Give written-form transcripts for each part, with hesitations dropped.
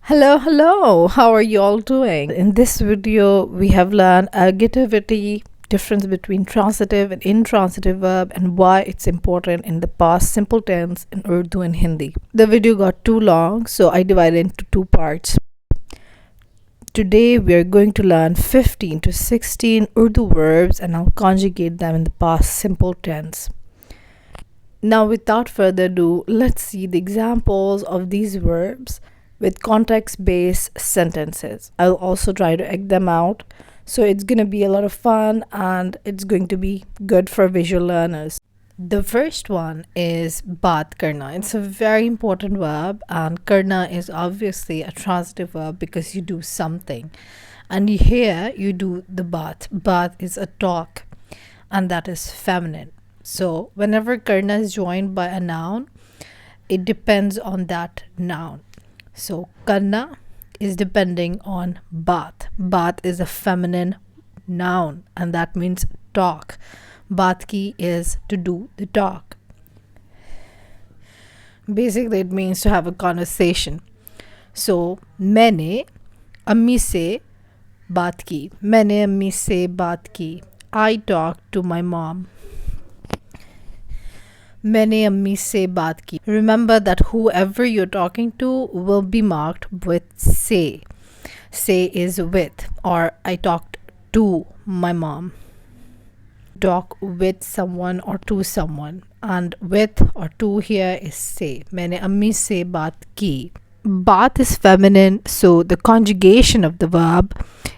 Hello, how are you all doing? In this video, we have learned ergativity, difference between transitive and intransitive verb, and why it's important in the past simple tense in Urdu and Hindi. The video got too long, so I divided into two parts. Today, we are going to learn 15 to 16 Urdu verbs and I'll conjugate them in the past simple tense. Now, without further ado, let's see the examples of these verbs with context-based sentences. I'll also try to egg them out. So it's going to be a lot of fun and it's going to be good for visual learners. The first one is baat karna. It's a very important verb, and karna is obviously a transitive verb because you do something. And here you do the baat. Baat is a talk, and that is feminine. So whenever karna is joined by a noun, it depends on that noun. So karna is depending on baat. Baat is a feminine noun, and that means talk. Baat ki is to do the talk. Basically, it means to have a conversation. So मैंने अम्मी से बात की. मैंने अम्मी से बात की. I talked to my mom. मैंने अम्मी से बात की. Remember that whoever you're talking to will be marked with say. Say is with, or I talked to my mom. Talk with someone or to someone, and with or to here is say. मैंने अम्मी से बात की. Baat is feminine, so the conjugation of the verb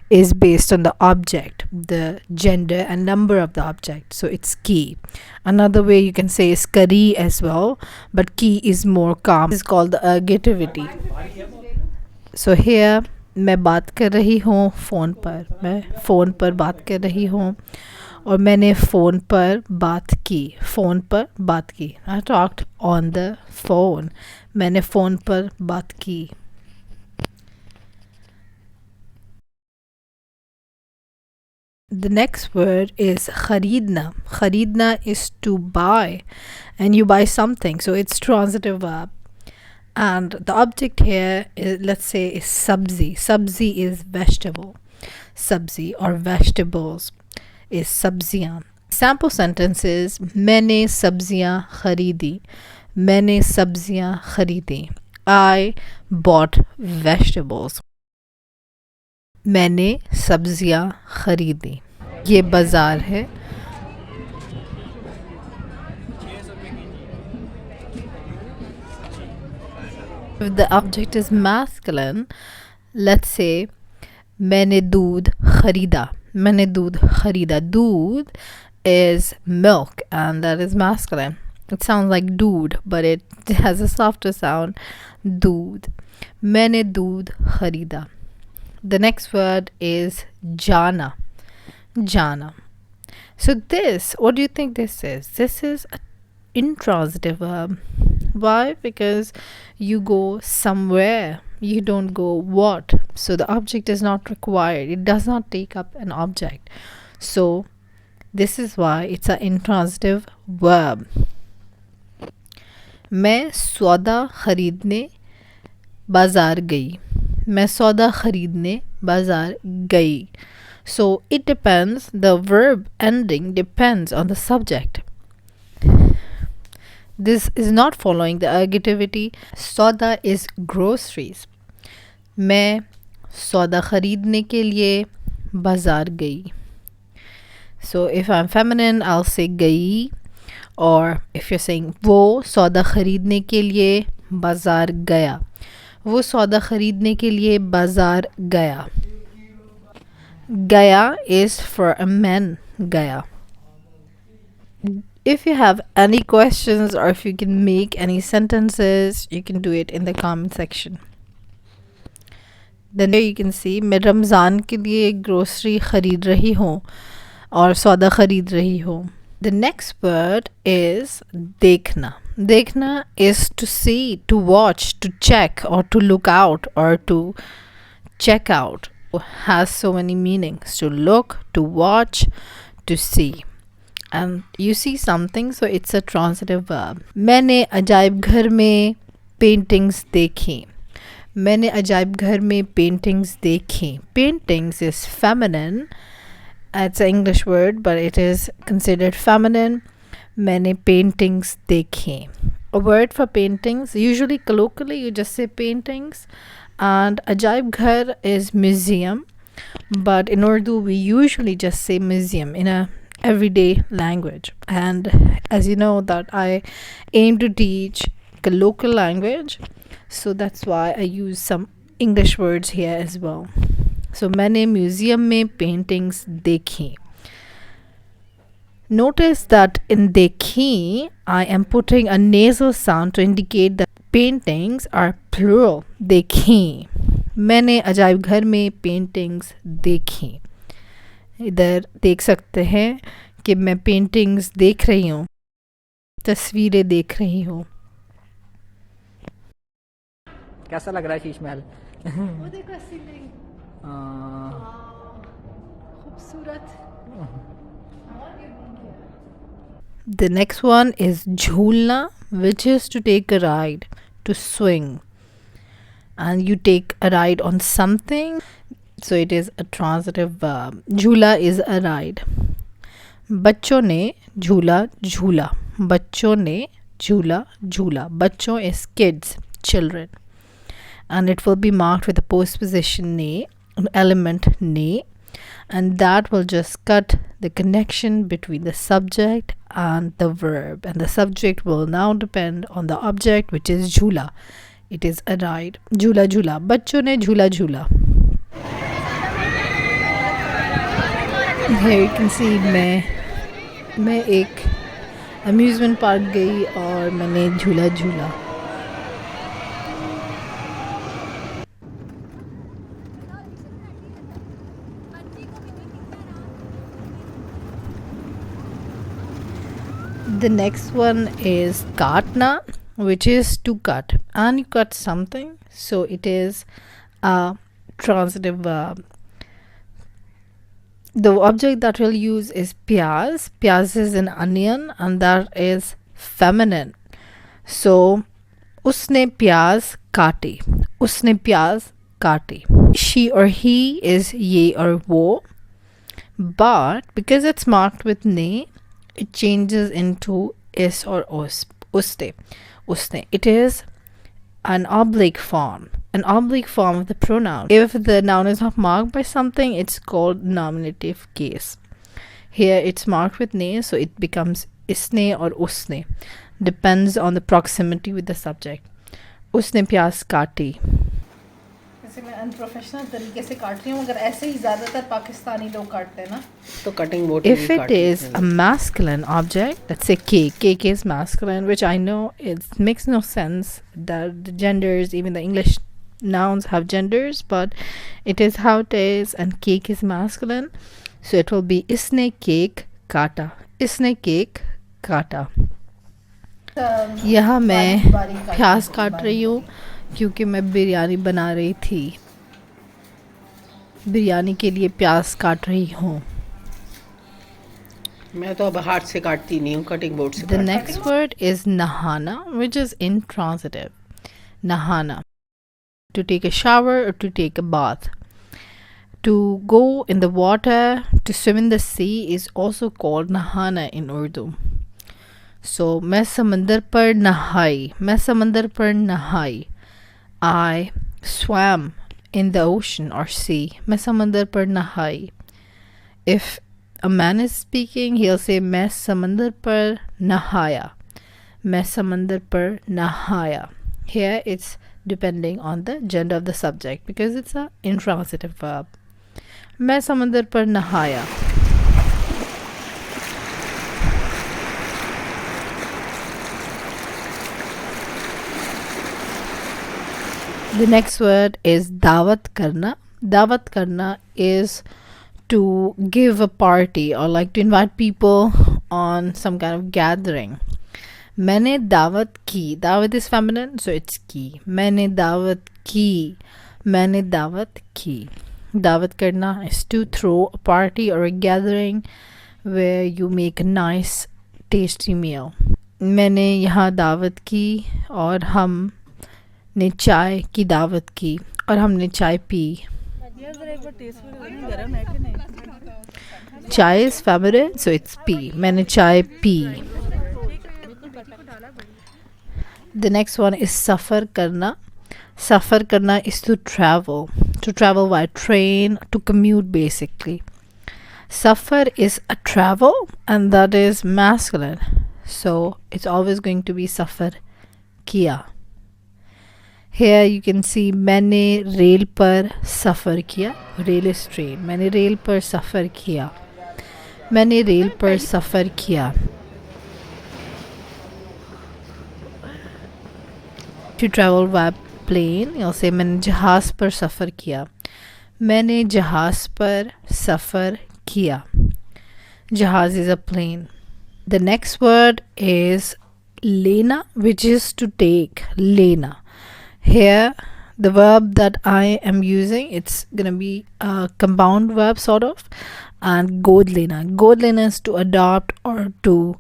is based on the object, the gender and number of the object. So it's ki. Another way you can say is kari as well, but ki is more calm. This is called the ergativity. So here मैं बात कर रही हूँ phone पर. मैं phone पर बात कर रही हूँ और मैंने फ़ोन पर बात की. फ़ोन पर बात की. I talked on the phone. मैंने फ़ोन पर बात की. The next word is kharidna. Kharidna is to buy, and you buy something, so it's transitive verb. And the object here is, let's say, is sabzi. Sabzi is vegetable. Sabzi or vegetables is sabziyan. Sample sentences: मैंने सब्जियां खरीदी. मैंने सब्जियां खरीदी. I bought vegetables. मैंने सब्जियां खरीदी. ये बाज़ार है. If the object is masculine, let's say मैंने दूध खरीदा. मैंने दूध खरीदा. दूध is milk, and that is masculine. It sounds like dude, but it has a softer sound. दूध. मैंने दूध खरीदा. The next word is jana. Jana. So this, what do you think this is? This is an intransitive verb. Why? Because you go somewhere. You don't go what. So the object is not required. It does not take up an object. So this is why it's an intransitive verb. मैं सौदा खरीदने बाज़ार गई. मैं सौदा खरीदने बाज़ार गई. So it depends, the verb ending depends on the subject. This is not following the ergativity. Sauda is groceries. मैं सौदा खरीदने के लिए बाज़ार गई. So if I'm feminine, I'll say गई. Or if you're saying वो सौदा खरीदने के लिए बाज़ार गया. वो सौदा खरीदने के लिए बाज़ार गया. Gaya is for a man. Gaya. If you have any questions or if you can make any sentences, you can do it in the comment section. Then there you can see मैं रमज़ान के लिए grocery ख़रीद रही हूँ और सौदा ख़रीद रही हूँ. The next word is देखना. देखना is to see, to watch, to check, or to look out, or to check out. Has so many meanings: to look, to watch, to see. And you see something, so it's a transitive verb. मैंने अजायब घर में paintings देखी. मैंने अजायब घर में paintings देखी. Paintings is feminine. It's an English word, but it is considered feminine. मैंने paintings देखी. A word for paintings, usually colloquially you just say paintings, and ajaib ghar is museum, but in Urdu we usually just say museum in a everyday language. And as you know that I aim to teach a local language, so that's why I use some English words here as well. So मैंने museum में paintings देखी. Notice that in dekhi, I am putting a nasal sound to indicate that paintings are plural. देखी. मैंने अजायब घर में paintings देखी. इधर देख सकते हैं कि मैं पेंटिंग्स देख रही हूँ, तस्वीरें देख रही हूँ. कैसा लग रहा है शीश महल? वो देखो सीलिंग, खूबसूरत. The next one is jhulna, which is to take a ride, to swing. And you take a ride on something, so it is a transitive verb. Jhula is a ride. बच्चों ने झूला झूला. बच्चों ने झूला झूला. बच्चों is kids, children. And it will be marked with a postposition ne, an element ne, and that will just cut the connection between the subject and the verb, and the subject will now depend on the object, which is jhula. It is a ride. Jhula jhula. बच्चों ने झूला झूला. Here you can see मैं एक amusement park गई और मैंने झूला झूला. The next one is katna, which is to cut, and you cut something, so it is a transitive verb. The object that we'll use is pyaz. Pyaz is an onion, and that is feminine. So usne pyaz kaati. Usne pyaz kaati. She or he is ye or wo, but because it's marked with ne, it changes into is or uste. Usne. It is an oblique form of the pronoun. If the noun is not marked by something, it's called nominative case. Here it's marked with ne, so it becomes isne or usne. Depends on the proximity with the subject. Usne pyas kaati. जैसे मैं unprofessional तरीके से काट रही हूँ, मगर ऐसे ही ज़्यादातर पाकिस्तानी लोग काटते हैं ना. तो cutting board. If it is a masculine object, let's say cake is masculine, which I know it makes no sense that the genders, even the English nouns have genders, but it is how it is, and cake is masculine, so it will be isne cake kata. Isne cake kata. यहाँ मैं प्याज काट रही हूँ क्योंकि मैं बिरयानी बना रही थी. बिरयानी के लिए प्याज काट रही हूँ. मैं तो अब हाथ से काटती नहीं हूँ, कटिंग बोर्ड से. The next word is nahana, which is intransitive. Nahana, to take a shower or to take a bath. To go in the water, to swim in the sea is also called nahana in Urdu. So मैं समंदर पर नहाई. मैं समंदर पर नहाई. I swam in the ocean or sea. मैं समंदर पर नहाई. If a man is speaking, he'll say मैं समंदर पर नहाया. मैं समंदर पर नहाया. Here it's depending on the gender of the subject because it's a intransitive verb. मैं समंदर पर नहाया. The next word is dawat karna. Dawat karna is to give a party or like to invite people on some kind of gathering. मैंने दावत की. दावत is feminine, so it's की. मैंने दावत की. मैंने दावत की. दावत करना is to throw a party or a gathering where you make a nice tasty meal. मैंने यहाँ दावत की और हम ने चाय की दावत की और हमने चाय पी. चाय is feminine, so it's P. मैंने चाय P. The next one is सफ़र करना. सफ़र करना is to travel. To travel by train, to commute basically. Safar is a travel and that is masculine. So it's always going to be safar kiya. Here you can see मैंने rail पर सफ़र किया. Rail is train. मैंने rail पर सफ़र किया. मैंने rail पर सफ़र किया. To travel by plane, you'll say मैंने जहाज़ पर सफ़र किया. मैंने जहाज़ पर सफ़र किया. Jahaz is a plane. The next word is lena, which is to take. Lena. Here, the verb that I am using, it's gonna be a compound verb sort of. And god lena. God lena is to adopt or to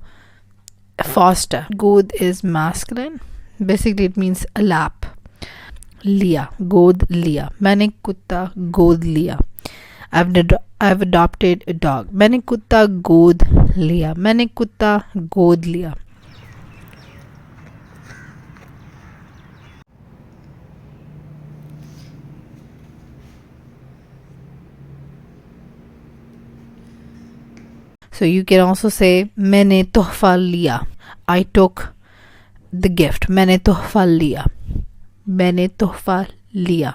foster. God is masculine. Basically, it means a lap. लिया, गोद लिया. मैंने कुत्ता गोद लिया. I've adopted a dog. मैंने कुत्ता गोद लिया. मैंने कुत्ता गोद लिया. So you can also say मैंने तोहफा लिया. I took the gift. मैंने तोहफा लिया. मैंने तोहफा लिया.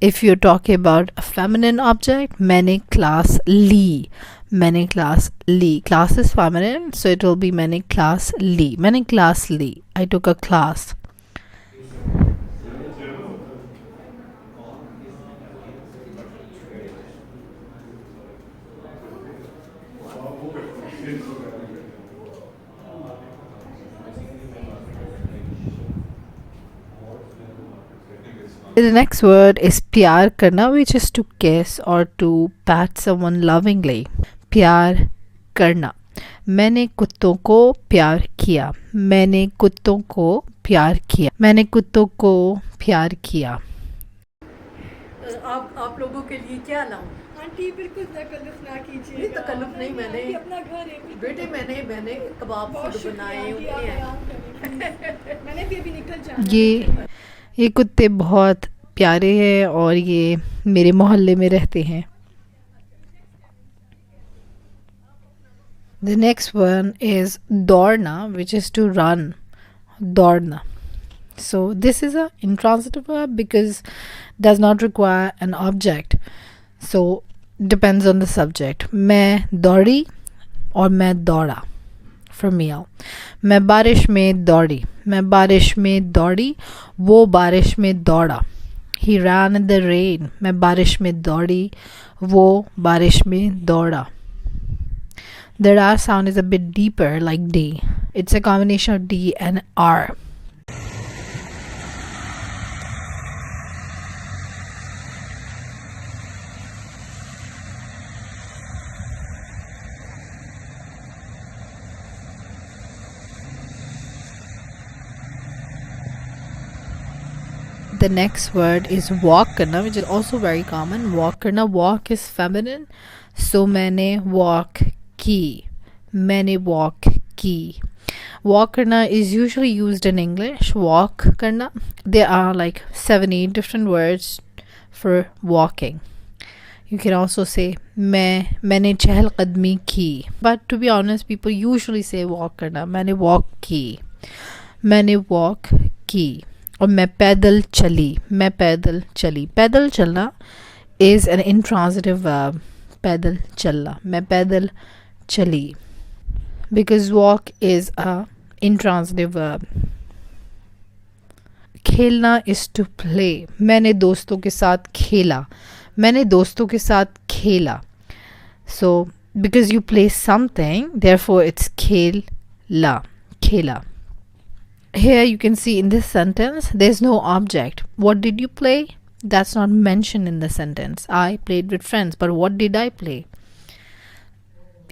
If you're talking about a feminine object, मैंने class ली. मैंने class Lee. Class is feminine, so it will be मैंने class ली. मैंने class Lee. I took a class. The next word is प्यार करना, which is to kiss or to pat someone lovingly. प्यार करना. मैंने कुत्तों को प्यार किया. मैंने कुत्तों को प्यार किया. मैंने कुत्तों को प्यार किया. आप लोगों के लिए क्या लाऊं? आंटी बिल्कुल तकल्लुफ ना कीजिए. नहीं तकल्लुफ नहीं, मैंने अपना घर है बेटे मैंने कबाब फूड बनाए हुए हैं. मैंने भी अभी निकल जाना. ये कुत्ते बहुत प्यारे हैं और ये मेरे मोहल्ले में रहते हैं. The next one is दौड़ना, which is to run. दौड़ना. So this is a intransitive verb because does not require an object. So depends on the subject. मैं दौड़ी और मैं दौड़ा. For meal. मैं बारिश में दौड़ी. मैं बारिश में दौड़ी. वो बारिश में दौड़ा. He ran in the rain. मैं बारिश में दौड़ी. वो बारिश में दौड़ा. The R sound is a bit deeper, like D. It's a combination of D and R. The next word is walk करना, which is also very common. Walk करना. Walk is feminine, so मैंने walk की. मैंने walk की. Walk करना is usually used in English. Walk करना. There are like 7-8 different words for walking. You can also say मैंने चहलकदमी की. But to be honest, people usually say walk करना. मैंने walk की. मैंने walk की. और मैं पैदल चली. मैं पैदल चली. पैदल चलना is an intransitive verb. पैदल चलना. मैं पैदल चली. Because walk is a intransitive verb. खेलना is to play. मैंने दोस्तों के साथ खेला. मैंने दोस्तों के साथ खेला. So because you play something, therefore it's खेला. खेला. Here you can see in this sentence there's no object. What did you play? That's not mentioned in the sentence. I played with friends, but what did I play?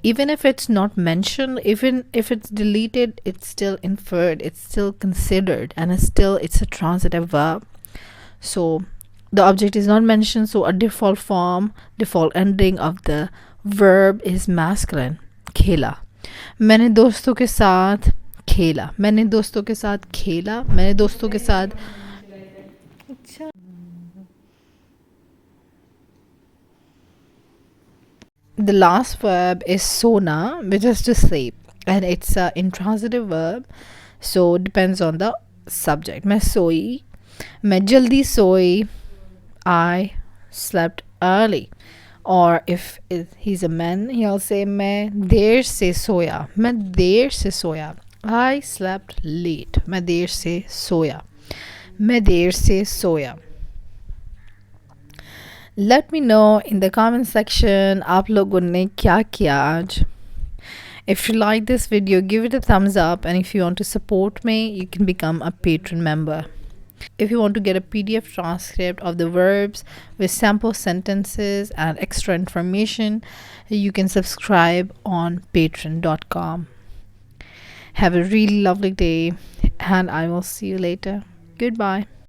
even if it's not mentioned, even if it's deleted, it's still inferred, it's still considered, and it's a transitive verb. So the object is not mentioned, so a default form, default ending of the verb is masculine. खेला, मैंने दोस्तों के साथ खेला, मैंने दोस्तों के साथ खेला, मैंने दोस्तों के साथ. The last verb is sona, which is to sleep, and it's a intransitive verb, so depends on the subject. मैं सोई, मैं जल्दी सोई, I slept early. Or if he's a man, he'll say मैं देर से सोया, मैं देर से सोया, I slept late, मैं देर से सोया, मैं देर से सोया. Let me know in the comment section आप लोगों ने क्या किया आज. If you like this video, give it a thumbs up, and if you want to support me, you can become a patron member. If you want to get a PDF transcript of the verbs with sample sentences and extra information, you can subscribe on patreon.com. Have a really lovely day, and I will see you later. Goodbye.